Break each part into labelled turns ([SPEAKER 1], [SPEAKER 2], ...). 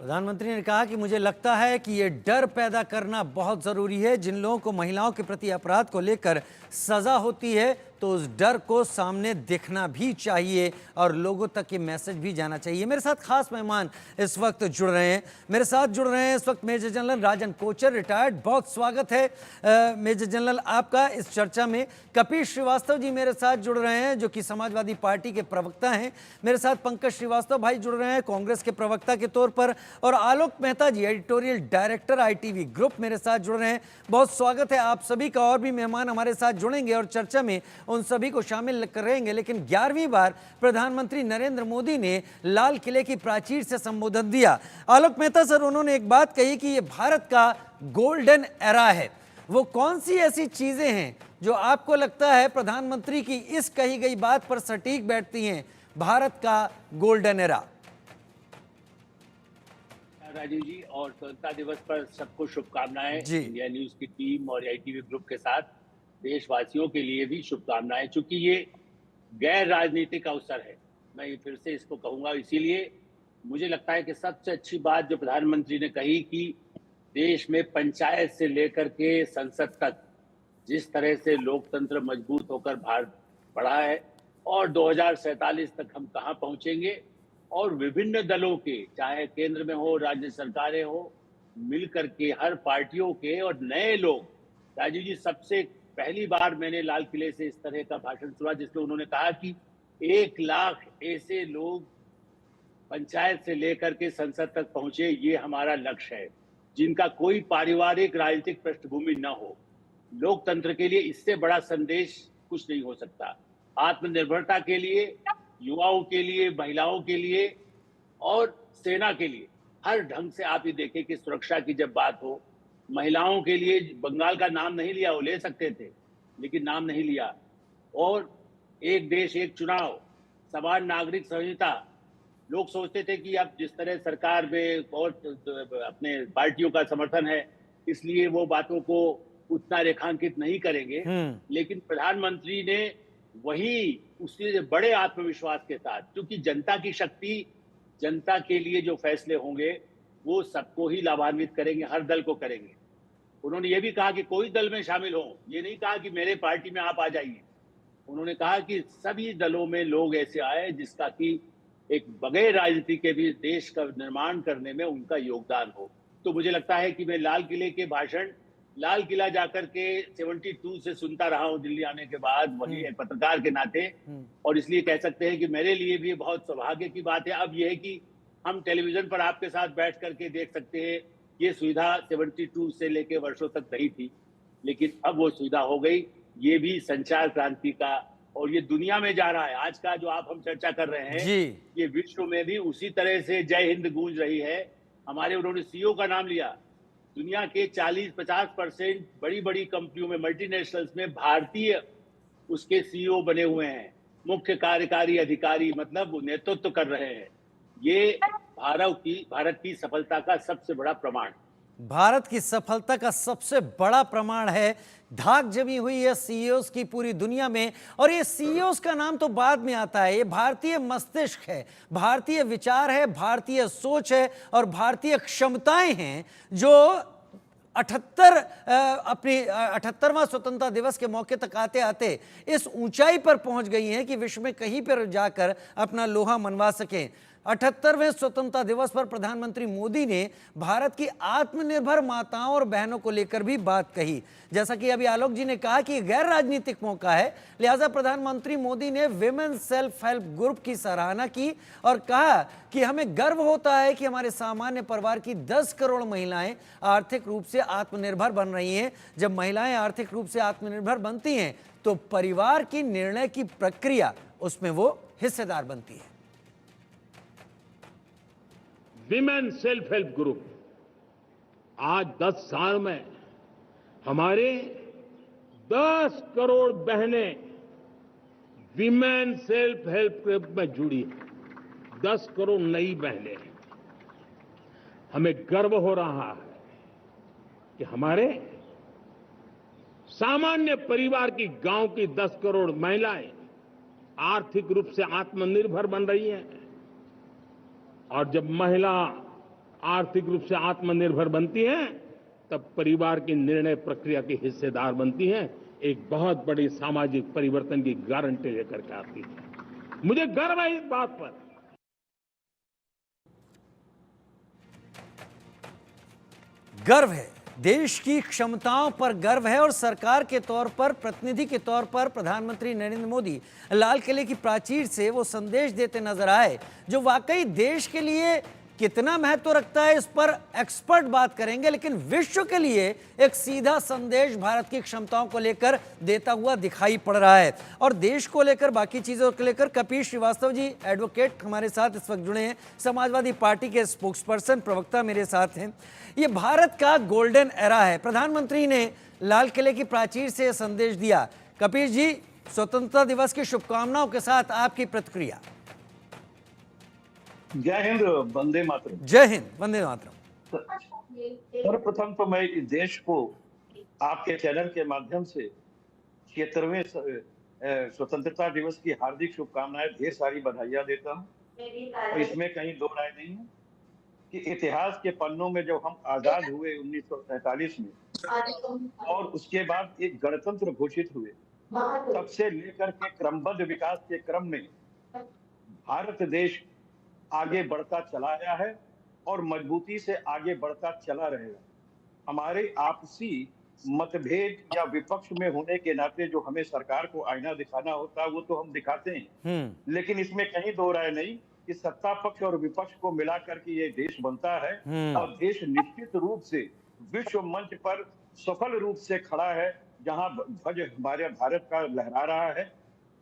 [SPEAKER 1] प्रधानमंत्री ने कहा कि मुझे लगता है कि ये डर पैदा करना बहुत जरूरी है। जिन लोगों को महिलाओं के प्रति अपराध को लेकर सजा होती है तो उस डर को सामने दिखना भी चाहिए और लोगों तक ये मैसेज भी जाना चाहिए। मेरे साथ खास मेहमान इस वक्त जुड़ रहे हैं। मेरे साथ जुड़ रहे हैं इस वक्त मेजर जनरल राजन कोचर, रिटायर्ड। बहुत स्वागत है मेजर जनरल आपका इस चर्चा में। कपिल श्रीवास्तव जी मेरे साथ जुड़ रहे हैं जो कि समाजवादी पार्टी के प्रवक्ता हैं। मेरे साथ पंकज श्रीवास्तव भाई जुड़ रहे हैं कांग्रेस के प्रवक्ता के तौर पर, और आलोक मेहता जी एडिटोरियल डायरेक्टर ITV ग्रुप मेरे साथ जुड़ रहे हैं। बहुत स्वागत है आप सभी का। और भी मेहमान हमारे साथ जुड़ेंगे और चर्चा में उन सभी को शामिल करेंगे। लेकिन 11वीं बार प्रधानमंत्री नरेंद्र मोदी ने लाल किले की प्राचीर से संबोधन दिया। आलोक मेहता सर, उन्होंने एक बात कही कि ये भारत का गोल्डन एरा है। वो कौन सी ऐसी चीजें हैं जो आपको लगता है प्रधानमंत्री की इस कही गई बात पर सटीक बैठती हैं, भारत का गोल्डन एरा?
[SPEAKER 2] राजीव जी, और स्वतंत्रता दिवस पर सबको शुभकामनाएं। इंडिया न्यूज की टीम और ITV ग्रुप के साथ देशवासियों के लिए भी शुभकामनाएं। चूंकि ये गैर राजनीतिक अवसर है, मैं ये फिर से इसको कहूंगा, इसीलिए मुझे लगता है कि सबसे अच्छी बात जो प्रधानमंत्री ने कही कि देश में पंचायत से लेकर के संसद तक जिस तरह से लोकतंत्र मजबूत होकर भारत बढ़ा है और 2047 तक हम कहाँ पहुंचेंगे, और विभिन्न दलों के, चाहे केंद्र में हो, राज्य सरकारें हो, मिलकर के हर पार्टियों के और नए लोग। राजीव जी, सबसे पहली बार मैंने लाल किले से इस तरह का भाषण सुना जिसमें उन्होंने कहा कि 1 लाख ऐसे लोग पंचायत से लेकर के संसद तक पहुंचे, ये हमारा लक्ष्य है, जिनका कोई पारिवारिक राजनीतिक पृष्ठभूमि न हो। लोकतंत्र के लिए इससे बड़ा संदेश कुछ नहीं हो सकता। आत्मनिर्भरता के लिए, युवाओं के लिए, महिलाओं के लिए और सेना के लिए हर ढंग से आप ये देखें कि सुरक्षा की जब बात हो, महिलाओं के लिए बंगाल का नाम नहीं लिया, वो ले सकते थे लेकिन नाम नहीं लिया। और एक देश एक चुनाव, समान नागरिक संहिता, लोग सोचते थे कि अब जिस तरह सरकार में और अपने पार्टियों का समर्थन है इसलिए वो बातों को उतना रेखांकित नहीं करेंगे, लेकिन प्रधानमंत्री ने वही उससे बड़े आत्मविश्वास के साथ, क्योंकि जनता की शक्ति, जनता के लिए जो फैसले होंगे वो सबको ही लाभान्वित करेंगे, हर दल को करेंगे। उन्होंने ये भी कहा कि कोई दल में शामिल हो, ये नहीं कहा कि मेरे पार्टी में आप आ जाइए। उन्होंने कहा कि सभी दलों में लोग ऐसे आए जिसका कि एक बगैर राजनीति के भी देश का निर्माण करने में उनका योगदान हो। तो मुझे लगता है कि मैं लाल किले के भाषण, लाल किला जाकर के 72 से सुनता रहा हूं दिल्ली आने के बाद, वही एक पत्रकार के नाते, और इसलिए कह सकते हैं कि मेरे लिए भी बहुत सौभाग्य की बात है। अब यह है कि हम टेलीविजन पर आपके साथ बैठ करके देख सकते हैं। ये सुविधा 72 से लेके वर्षों तक नहीं थी, लेकिन अब वो सुविधा हो गई। ये भी संचार क्रांति का, और ये दुनिया में जा रहा है। आज का जो आप हम चर्चा कर रहे हैं, ये विश्व में भी उसी तरह से जय हिंद गूंज रही है। हमारे, उन्होंने CEO का नाम लिया, दुनिया के 40-50% बड़ी बड़ी कंपनियों में, मल्टीनेशनल्स में भारतीय उसके CEO बने हुए हैं, मुख्य कार्यकारी अधिकारी, मतलब वो नेतृत्व कर रहे हैं। ये भारत की सफलता का सबसे बड़ा प्रमाण,
[SPEAKER 1] भारत की सफलता का सबसे बड़ा प्रमाण है। धाक जमी हुई है CEOs की पूरी दुनिया में, और ये CEOs का नाम तो बाद में आता है। ये भारतीय मस्तिष्क है, भारतीय विचार है, भारतीय सोच है और भारतीय क्षमताएं हैं जो 78वां स्वतंत्रता दिवस के मौके तक आते आते इस ऊंचाई पर पहुंच गई हैं कि विश्व में कहीं पर जाकर अपना लोहा मनवा सकें। 78वें स्वतंत्रता दिवस पर प्रधानमंत्री मोदी ने भारत की आत्मनिर्भर माताओं और बहनों को लेकर भी बात कही। जैसा कि अभी आलोक जी ने कहा कि गैर राजनीतिक मौका है, लिहाजा प्रधानमंत्री मोदी ने विमेन सेल्फ हेल्प ग्रुप की सराहना की और कहा कि हमें गर्व होता है कि हमारे सामान्य परिवार की 10 करोड़ महिलाएं आर्थिक रूप से आत्मनिर्भर बन रही हैं। जब महिलाएं आर्थिक रूप से आत्मनिर्भर बनती हैं तो परिवार की निर्णय की प्रक्रिया, उसमें वो हिस्सेदार बनती है।
[SPEAKER 3] विमेन सेल्फ हेल्प ग्रुप आज 10 साल में हमारे 10 करोड़ बहनें विमेन सेल्फ हेल्प ग्रुप में जुड़ी हैं। 10 करोड़ नई बहनें। हमें गर्व हो रहा है कि हमारे सामान्य परिवार की, गांव की 10 करोड़ महिलाएं आर्थिक रूप से आत्मनिर्भर बन रही हैं। और जब महिला आर्थिक रूप से आत्मनिर्भर बनती हैं, तब परिवार की निर्णय प्रक्रिया की हिस्सेदार बनती हैं, एक बहुत बड़ी सामाजिक परिवर्तन की गारंटी लेकर के आती है। मुझे गर्व है इस बात पर।
[SPEAKER 1] गर्व है, देश की क्षमताओं पर गर्व है और सरकार के तौर पर, प्रतिनिधि के तौर पर प्रधानमंत्री नरेंद्र मोदी लाल किले की प्राचीर से वो संदेश देते नजर आए जो वाकई देश के लिए कितना महत्व रखता है इस पर एक्सपर्ट बात करेंगे, लेकिन विश्व के लिए एक सीधा संदेश भारत की क्षमताओं को लेकर देता हुआ दिखाई पड़ रहा है। और देश को लेकर, बाकी चीजों को लेकर कपिल श्रीवास्तव जी एडवोकेट हमारे साथ इस वक्त जुड़े हैं, समाजवादी पार्टी के स्पोक्सपर्सन, प्रवक्ता मेरे साथ हैं। ये भारत का गोल्डन एरा है, प्रधानमंत्री ने लाल किले की प्राचीर से संदेश दिया। कपिल जी, स्वतंत्रता दिवस की शुभकामनाओं के साथ आपकी प्रतिक्रिया।
[SPEAKER 4] जय हिंद, वंदे मातरम।
[SPEAKER 1] जय हिंद, वंदे मातरम।
[SPEAKER 4] सर्वप्रथम तो मैं इस देश को आपके चैनल के माध्यम से 76वें स्वतंत्रता दिवस की हार्दिक शुभकामनाएं, ढेर सारी बधाइयां देता हूं। और इसमें कहीं दो राय नहीं है कि इतिहास के पन्नों में जब हम आजाद हुए 1947 में और उसके बाद एक गणतंत्र घोषित हुए, तब से लेकर के क्रमबद्ध विकास के क्रम में भारत देश आगे बढ़ता चला आया है और मजबूती से आगे बढ़ता चला रहेगा। हमारे आपसी मतभेद या विपक्ष में होने के नाते जो हमें सरकार को आईना दिखाना होता है वो तो हम दिखाते हैं, लेकिन इसमें कहीं दो राय नहीं कि सत्ता पक्ष और विपक्ष को मिलाकर के ये देश बनता है और देश निश्चित रूप से विश्व मंच पर सफल रूप से खड़ा है, जहां ध्वज हमारे भारत का लहरा रहा है।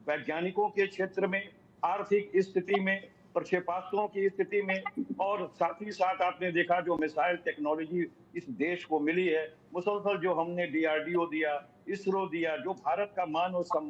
[SPEAKER 4] वैज्ञानिकों के क्षेत्र में, आर्थिक स्थिति में, प्रक्षेपास्त्रों की स्थिति में, और साथ ही साथ आपने देखा जो मिसाइल टेक्नोलॉजी इस देश को मिली है, मुसलसल जो हमने DRDO दिया, इसरो दिया, जो भारत का मान और सम्मान